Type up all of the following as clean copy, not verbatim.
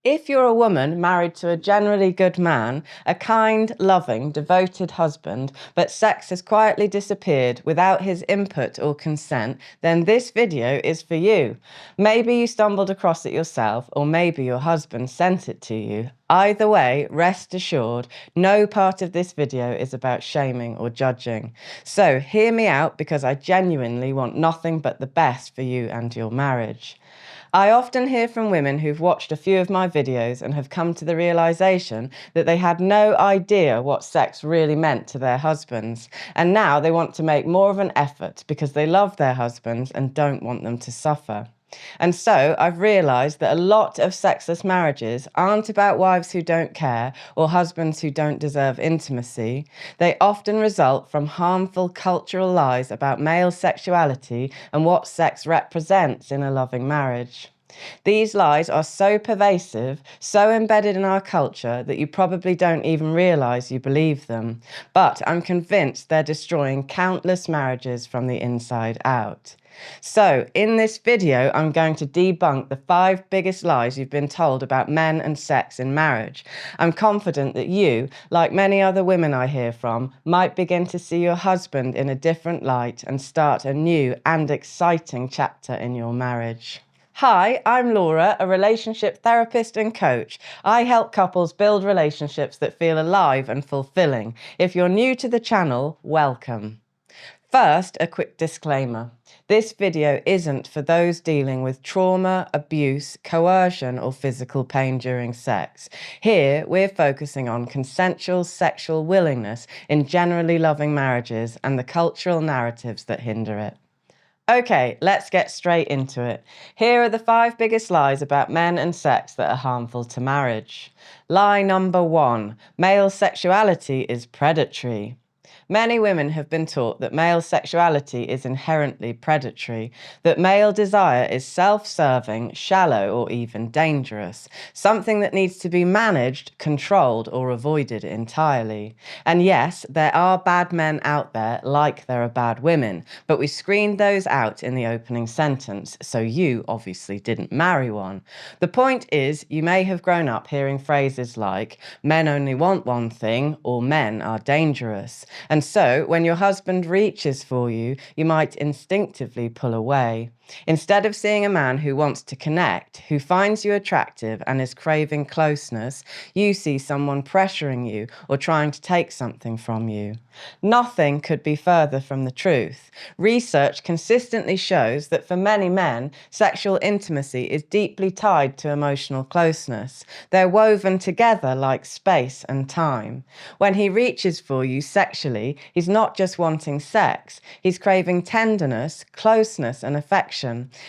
If you're a woman married to a generally good man, a kind, loving, devoted husband, but sex has quietly disappeared without his input or consent, then this video is for you. Maybe you stumbled across it yourself, or maybe your husband sent it to you. Either way, rest assured, no part of this video is about shaming or judging. So hear me out, because I genuinely want nothing but the best for you and your marriage. I often hear from women who've watched a few of my videos and have come to the realization that they had no idea what sex really meant to their husbands, and now they want to make more of an effort because they love their husbands and don't want them to suffer. And so I've realised that a lot of sexless marriages aren't about wives who don't care or husbands who don't deserve intimacy. They often result from harmful cultural lies about male sexuality and what sex represents in a loving marriage. These lies are so pervasive, so embedded in our culture that you probably don't even realise you believe them. But I'm convinced they're destroying countless marriages from the inside out. So, in this video, I'm going to debunk the 5 biggest lies you've been told about men and sex in marriage. I'm confident that you, like many other women I hear from, might begin to see your husband in a different light and start a new and exciting chapter in your marriage. Hi, I'm Laura, a relationship therapist and coach. I help couples build relationships that feel alive and fulfilling. If you're new to the channel, welcome. First, a quick disclaimer. This video isn't for those dealing with trauma, abuse, coercion, or physical pain during sex. Here, we're focusing on consensual sexual willingness in generally loving marriages and the cultural narratives that hinder it. Okay, let's get straight into it. Here are the 5 biggest lies about men and sex that are harmful to marriage. Lie number 1, male sexuality is predatory. Many women have been taught that male sexuality is inherently predatory, that male desire is self-serving, shallow, or even dangerous, something that needs to be managed, controlled, or avoided entirely. And yes, there are bad men out there like there are bad women, but we screened those out in the opening sentence, so you obviously didn't marry one. The point is, you may have grown up hearing phrases like, men only want one thing, or men are dangerous. And so, when your husband reaches for you, you might instinctively pull away. Instead of seeing a man who wants to connect, who finds you attractive and is craving closeness, you see someone pressuring you or trying to take something from you. Nothing could be further from the truth. Research consistently shows that for many men, sexual intimacy is deeply tied to emotional closeness. They're woven together like space and time. When he reaches for you sexually, he's not just wanting sex, he's craving tenderness, closeness, and affection,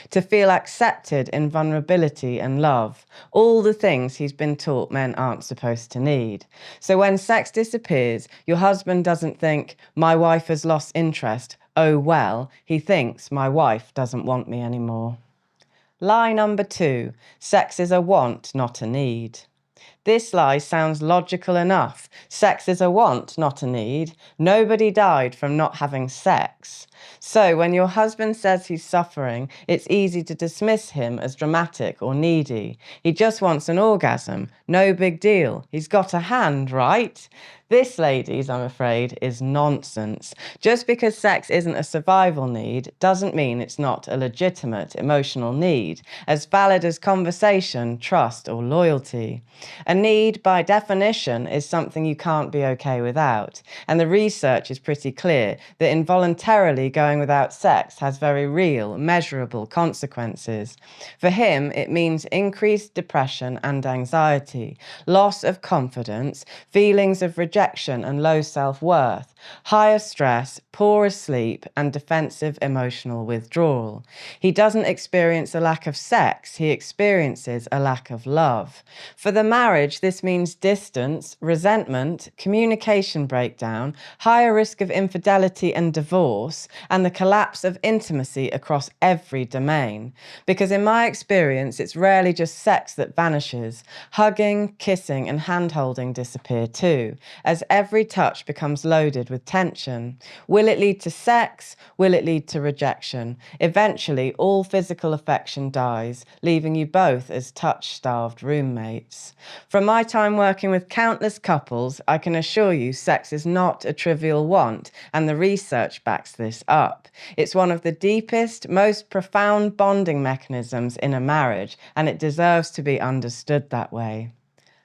to feel accepted in vulnerability and love, all the things he's been taught men aren't supposed to need. So when sex disappears, your husband doesn't think, my wife has lost interest, oh well, he thinks, my wife doesn't want me anymore. Lie number 2, sex is a want, not a need. This lie sounds logical enough. Sex is a want, not a need. Nobody died from not having sex. So when your husband says he's suffering, it's easy to dismiss him as dramatic or needy. He just wants an orgasm. No big deal. He's got a hand, right? This, ladies, I'm afraid, is nonsense. Just because sex isn't a survival need doesn't mean it's not a legitimate emotional need, as valid as conversation, trust, or loyalty. A need, by definition, is something you can't be okay without, and the research is pretty clear that involuntarily going without sex has very real, measurable consequences. For him, it means increased depression and anxiety, loss of confidence, feelings of rejection and low self-worth, higher stress, poorer sleep, and defensive emotional withdrawal. He doesn't experience a lack of sex, he experiences a lack of love. For the marriage marriage, this means distance, resentment, communication breakdown, higher risk of infidelity and divorce, and the collapse of intimacy across every domain. Because in my experience, it's rarely just sex that vanishes. Hugging, kissing, and hand-holding disappear too, as every touch becomes loaded with tension. Will it lead to sex? Will it lead to rejection? Eventually, all physical affection dies, leaving you both as touch-starved roommates. From my time working with countless couples, I can assure you sex is not a trivial want, and the research backs this up. It's one of the deepest, most profound bonding mechanisms in a marriage, and it deserves to be understood that way.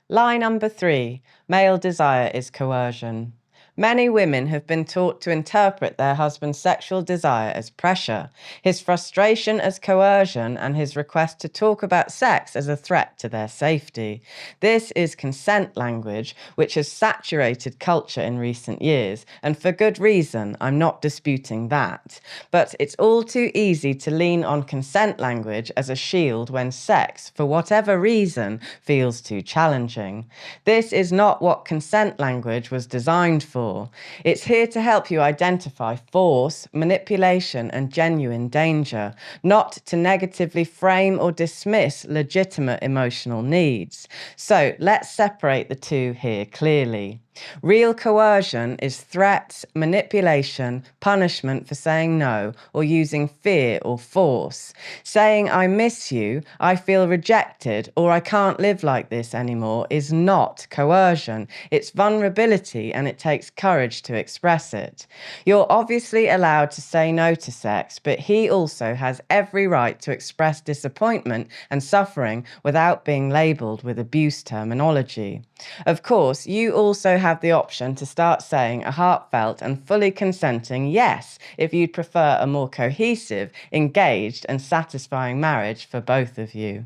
Lie number 3, male desire is coercion. Many women have been taught to interpret their husband's sexual desire as pressure, his frustration as coercion, and his request to talk about sex as a threat to their safety. This is consent language, which has saturated culture in recent years, and for good reason, I'm not disputing that. But it's all too easy to lean on consent language as a shield when sex, for whatever reason, feels too challenging. This is not what consent language was designed for. It's here to help you identify force, manipulation, and genuine danger, not to negatively frame or dismiss legitimate emotional needs. So let's separate the two here clearly. Real coercion is threats, manipulation, punishment for saying no, or using fear or force. Saying I miss you, I feel rejected, or I can't live like this anymore is not coercion. It's vulnerability, and it takes courage to express it. You're obviously allowed to say no to sex, but he also has every right to express disappointment and suffering without being labelled with abuse terminology. Of course, you also have the option to start saying a heartfelt and fully consenting yes if you'd prefer a more cohesive, engaged, and satisfying marriage for both of you.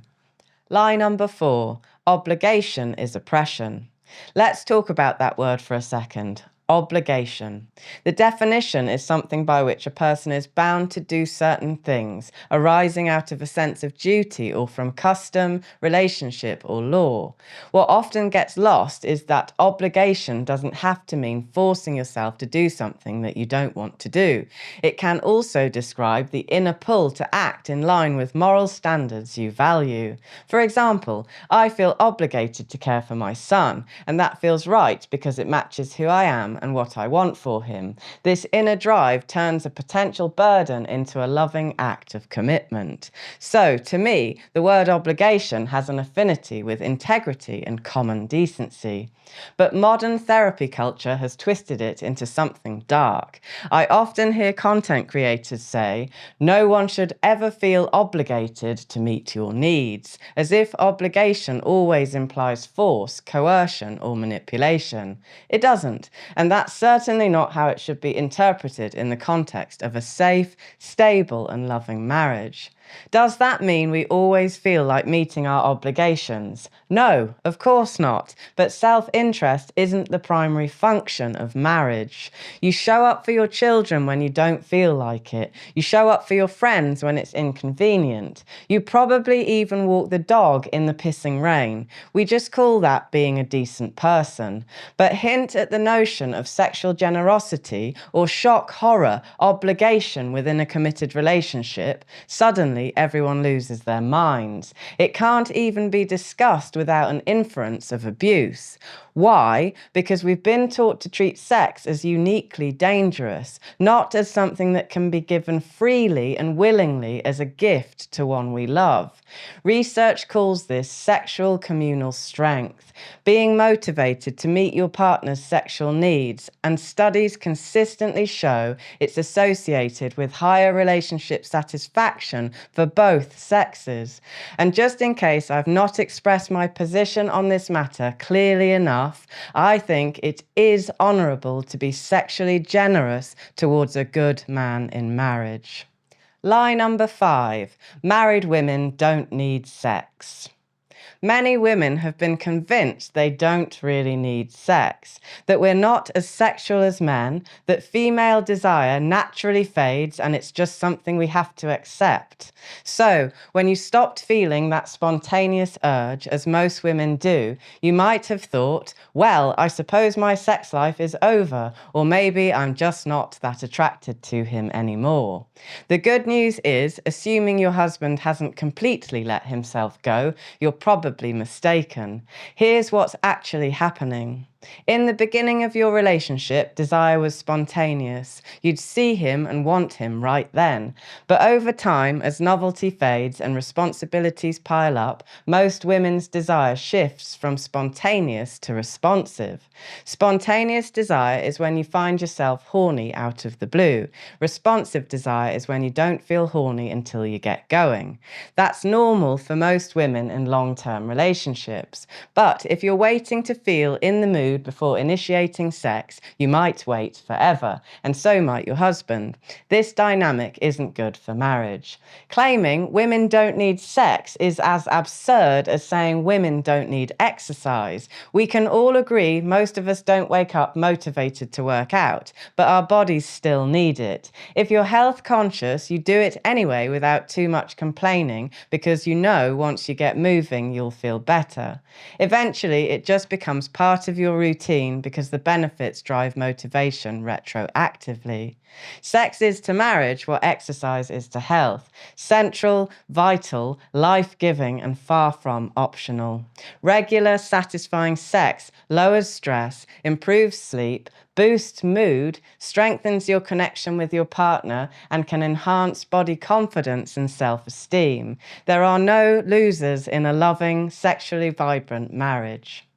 Lie number 4, obligation is oppression. Let's talk about that word for a second. Obligation. The definition is something by which a person is bound to do certain things, arising out of a sense of duty or from custom, relationship, or law. What often gets lost is that obligation doesn't have to mean forcing yourself to do something that you don't want to do. It can also describe the inner pull to act in line with moral standards you value. For example, I feel obligated to care for my son, and that feels right because it matches who I am and what I want for him. This inner drive turns a potential burden into a loving act of commitment. So, to me, the word obligation has an affinity with integrity and common decency. But modern therapy culture has twisted it into something dark. I often hear content creators say, no one should ever feel obligated to meet your needs, as if obligation always implies force, coercion, or manipulation. It doesn't, and that's certainly not how it should be interpreted in the context of a safe, stable, and loving marriage. Does that mean we always feel like meeting our obligations? No, of course not. But self-interest isn't the primary function of marriage. You show up for your children when you don't feel like it. You show up for your friends when it's inconvenient. You probably even walk the dog in the pissing rain. We just call that being a decent person. But hint at the notion of sexual generosity or shock horror obligation within a committed relationship, suddenly everyone loses their minds. It can't even be discussed without an inference of abuse. Why? Because we've been taught to treat sex as uniquely dangerous, not as something that can be given freely and willingly as a gift to one we love. Research calls this sexual communal strength, being motivated to meet your partner's sexual needs, and studies consistently show it's associated with higher relationship satisfaction for both sexes. And just in case I've not expressed my position on this matter clearly enough, I think it is honourable to be sexually generous towards a good man in marriage. Lie number 5, married women don't need sex. Many women have been convinced they don't really need sex, that we're not as sexual as men, that female desire naturally fades and it's just something we have to accept. So, when you stopped feeling that spontaneous urge, as most women do, you might have thought, well, I suppose my sex life is over, or maybe I'm just not that attracted to him anymore. The good news is, assuming your husband hasn't completely let himself go, you're probably mistaken. Here's what's actually happening. In the beginning of your relationship, desire was spontaneous. You'd see him and want him right then. But over time, as novelty fades and responsibilities pile up, most women's desire shifts from spontaneous to responsive. Spontaneous desire is when you find yourself horny out of the blue. Responsive desire is when you don't feel horny until you get going. That's normal for most women in long-term relationships. But if you're waiting to feel in the mood before initiating sex, you might wait forever, and so might your husband. This dynamic isn't good for marriage. Claiming women don't need sex is as absurd as saying women don't need exercise. We can all agree most of us don't wake up motivated to work out, but our bodies still need it. If you're health conscious, you do it anyway without too much complaining, because you know once you get moving, you'll feel better. Eventually, it just becomes part of your routine because the benefits drive motivation retroactively. Sex is to marriage what exercise is to health: central, vital, life-giving, and far from optional. Regular, satisfying sex lowers stress, improves sleep, boosts mood, strengthens your connection with your partner, and can enhance body confidence and self-esteem. There are no losers in a loving, sexually vibrant marriage.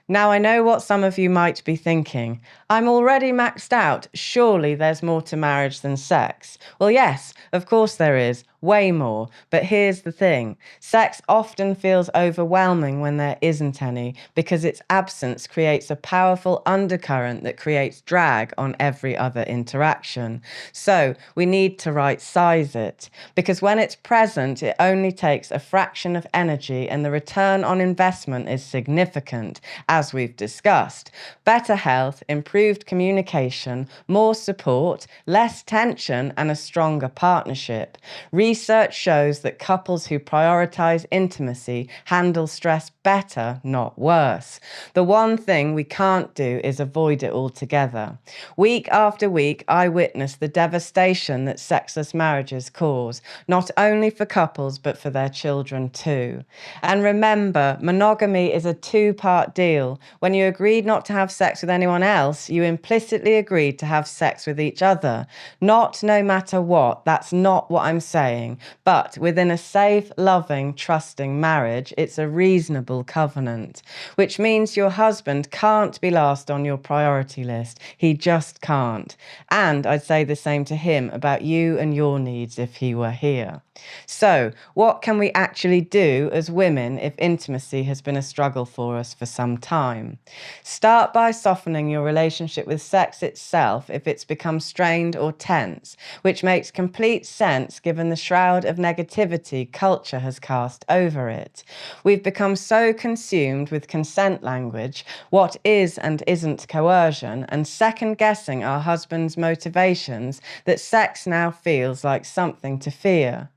Now, I know what some of you might be thinking. I'm already maxed out. Surely there's more to marriage than sex. Well, yes, of course there is. Way more. But here's the thing. Sex often feels overwhelming when there isn't any, because its absence creates a powerful undercurrent that creates drag on every other interaction. So we need to right-size it, because when it's present, it only takes a fraction of energy and the return on investment is significant, as we've discussed. Better health, improved communication, more support, less tension, and a stronger partnership. Research shows that couples who prioritize intimacy handle stress better, not worse. The one thing we can't do is avoid it altogether. Week after week, I witness the devastation that sexless marriages cause, not only for couples, but for their children too. And remember, monogamy is a two-part deal. When you agreed not to have sex with anyone else, you implicitly agreed to have sex with each other. Not no matter what, that's not what I'm saying. But within a safe, loving, trusting marriage, it's a reasonable covenant, which means your husband can't be last on your priority list. He just can't. And I'd say the same to him about you and your needs if he were here. So, what can we actually do as women if intimacy has been a struggle for us for some time? Start by softening your relationship with sex itself if it's become strained or tense, which makes complete sense given the shroud of negativity culture has cast over it. We've become so consumed with consent language, what is and isn't coercion, and second-guessing our husband's motivations that sex now feels like something to fear.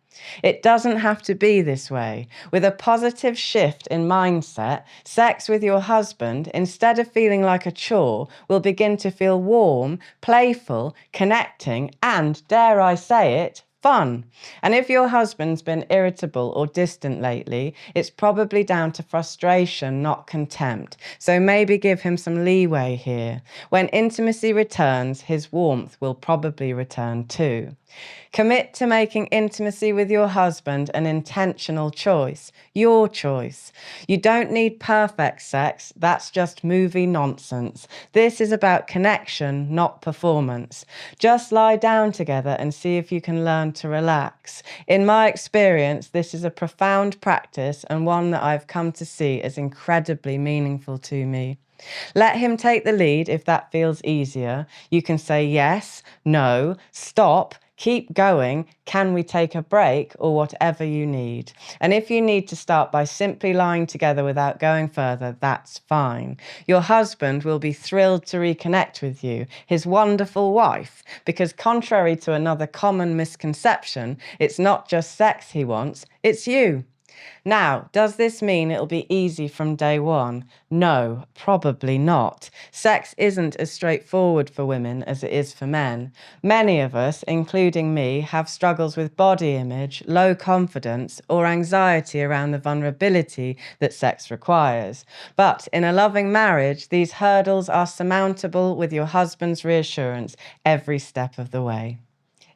It doesn't have to be this way. With a positive shift in mindset, sex with your husband, instead of feeling like a chore, will begin to feel warm, playful, connecting, and, dare I say it, fun. And if your husband's been irritable or distant lately, it's probably down to frustration, not contempt. So maybe give him some leeway here. When intimacy returns, his warmth will probably return too. Commit to making intimacy with your husband an intentional choice, your choice. You don't need perfect sex, that's just movie nonsense. This is about connection, not performance. Just lie down together and see if you can learn to relax. In my experience, this is a profound practice and one that I've come to see as incredibly meaningful to me. Let him take the lead if that feels easier. You can say yes, no, stop, keep going, can we take a break, or whatever you need. And if you need to start by simply lying together without going further, that's fine. Your husband will be thrilled to reconnect with you, his wonderful wife, because contrary to another common misconception, it's not just sex he wants, it's you. Now, does this mean it'll be easy from day one? No, probably not. Sex isn't as straightforward for women as it is for men. Many of us, including me, have struggles with body image, low confidence, or anxiety around the vulnerability that sex requires. But in a loving marriage, these hurdles are surmountable with your husband's reassurance every step of the way.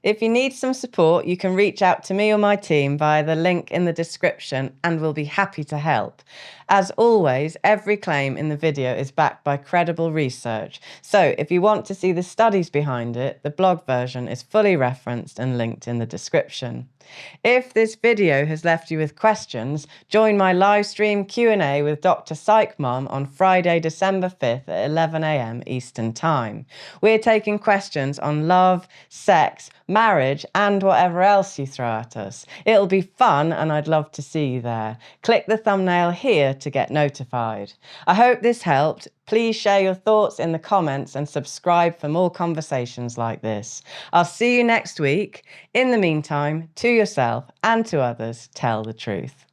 If you need some support, you can reach out to me or my team via the link in the description and we'll be happy to help. As always, every claim in the video is backed by credible research. So if you want to see the studies behind it, the blog version is fully referenced and linked in the description. If this video has left you with questions, join my live stream Q&A with Dr. Psych Mom on Friday, December 5th at 11 a.m. Eastern Time. We're taking questions on love, sex, marriage, and whatever else you throw at us. It'll be fun and I'd love to see you there. Click the thumbnail here to get notified. I hope this helped. Please share your thoughts in the comments and subscribe for more conversations like this. I'll see you next week. In the meantime, to yourself and to others, tell the truth.